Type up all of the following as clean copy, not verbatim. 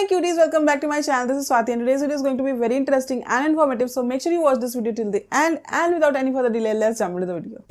my cuties, welcome back to my channel. This is Swati and today's video is going to be very interesting and informative. So make sure you watch this video till the end, and without any further delay, let's jump into the video.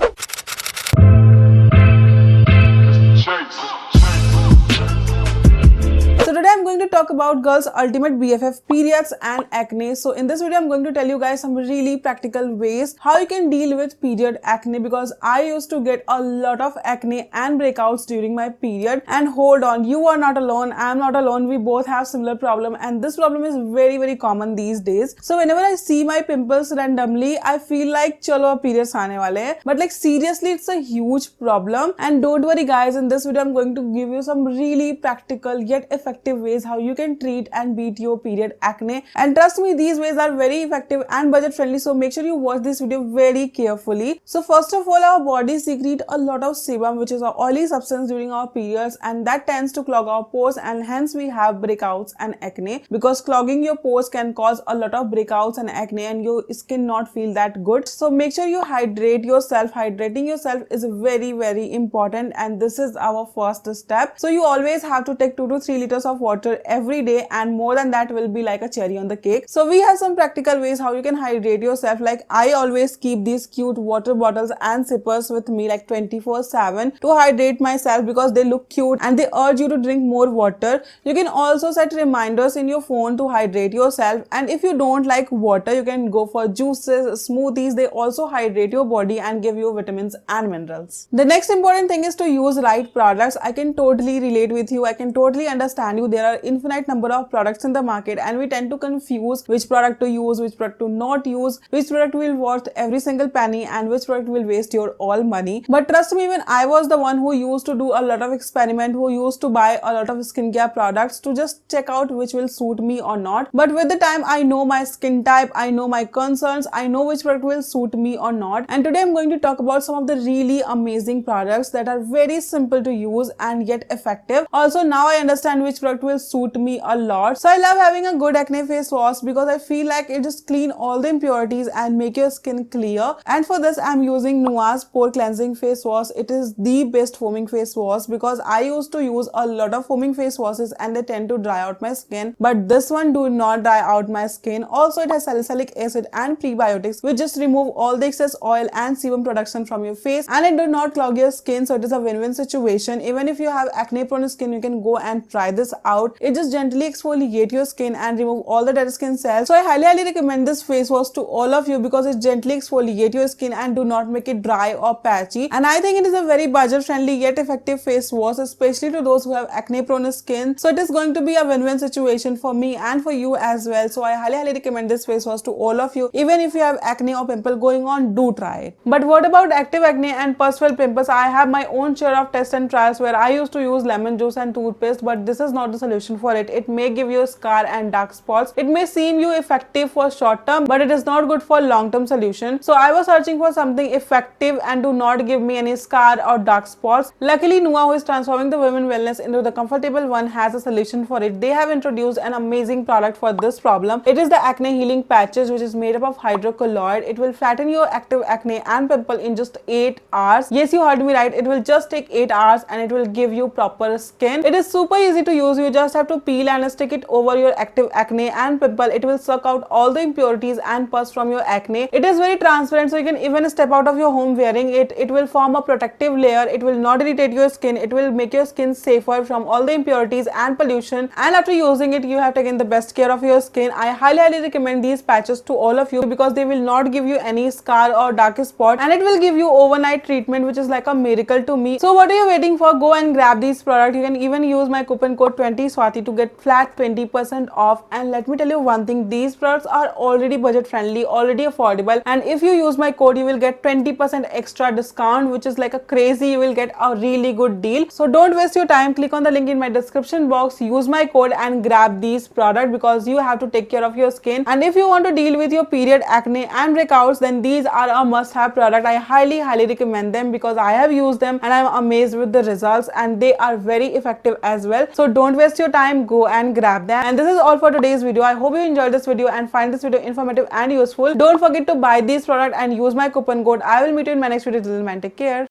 So today I'm going to talk about girls' ultimate BFF, periods and acne. So in this video I'm going to tell you guys some really practical ways how you can deal with period acne, because I used to get a lot of acne and breakouts during my period. And hold on, you are not alone, I am not alone, we both have similar problem, and this problem is very common these days. So whenever I see my pimples randomly, I feel like chalo periods aane wale hai. But like seriously, it's a huge problem. And don't worry guys, in this video I'm going to give you some really practical yet effective ways how you can treat and beat your period acne. And trust me, these ways are very effective and budget friendly, so make sure you watch this video very carefully. So first of all, our body secrete a lot of sebum, which is an oily substance during our periods, and that tends to clog our pores, and hence we have breakouts and acne, because clogging your pores can cause a lot of breakouts and acne and your skin not feel that good. So make sure you hydrate yourself. Hydrating yourself is very important, and this is our first step. So you always have to take 2 to 3 liters of water every day, and more than that will be like a cherry on the cake. So we have some practical ways how you can hydrate yourself. Like I always keep these cute water bottles and sippers with me like 24/7 to hydrate myself, because they look cute and they urge you to drink more water. You can also set reminders in your phone to hydrate yourself, and if you don't like water, you can go for juices, smoothies. They also hydrate your body and give you vitamins and minerals. The next important thing is to use right products. I can totally relate with you. I can totally understand you. There are infinite number of products in the market, and we tend to confuse which product to use, which product to not use, which product will worth every single penny, and which product will waste your all money. But trust me, when I was the one who used to do a lot of experiment, who used to buy a lot of skincare products to just check out which will suit me or not. But with the time, I know my skin type, I know my concerns, I know which product will suit me or not. And today I'm going to talk about some of the really amazing products that are very simple to use and yet effective. Also, now I understand which product will suit me a lot. So I love having a good acne face wash, because I feel like it just clean all the impurities and make your skin clear. And for this I'm using Nua's Pore Cleansing Face Wash. It is the best foaming face wash, because I used to use a lot of foaming face washes and they tend to dry out my skin, but this one do not dry out my skin. Also, it has salicylic acid and prebiotics, which just remove all the excess oil and sebum production from your face, and it do not clog your skin. So it is a win-win situation. Even if you have acne prone skin, you can go and try this out. It just gently exfoliate your skin and remove all the dead skin cells. So I highly recommend this face wash to all of you, because it gently exfoliate your skin and do not make it dry or patchy. And I think it is a very budget friendly yet effective face wash, especially to those who have acne prone skin. So it is going to be a win-win situation for me and for you as well. So I highly recommend this face wash to all of you. Even if you have acne or pimple going on, do try it. But what about active acne and pus-filled pimples? I have my own share of tests and trials where I used to use lemon juice and toothpaste, but this is not the solution for it. It may give you a scar and dark spots. It may seem you effective for short term, but it is not good for long term solution. So I was searching for something effective and do not give me any scar or dark spots. Luckily, Nua, who is transforming the women wellness into the comfortable one, has a solution for it. They have introduced an amazing product for this problem. It is the Acne Healing Patches, which is made up of Hydrocolloid. It will flatten your active acne and pimple in just 8 hours. Yes, you heard me right. It will just take 8 hours and it will give you proper skin. It is super easy to use. You just have to peel and stick it over your active acne and pimple. It will suck out all the impurities and pus from your acne. It is very transparent, so you can even step out of your home wearing it. It will form a protective layer. It will not irritate your skin. It will make your skin safer from all the impurities and pollution. And after using it, you have taken the best care of your skin. I highly recommend these patches to all of you, because they will not give you any scar or dark spot, and it will give you overnight treatment, which is like a miracle to me. So what are you waiting for? Go and grab these products. You can even use my coupon code 20swati to get flat 20% off. And let me tell you one thing, these products are already budget friendly, already affordable, and if you use my code, you will get 20% extra discount, which is like a crazy. You will get a really good deal. So don't waste your time. Click on the link in my description box, use my code and grab these products, because you have to take care of your skin. And if you want to deal with your period acne and breakouts, then these are a must-have product. I highly recommend them, because I have used them and I'm amazed with the results, and they are very effective as well. So don't waste your time, go and grab them. And this is all for today's video. I hope you enjoyed this video and find this video informative and useful. Don't forget to buy these products and use my coupon code. I will meet you in my next video. Till then, take care.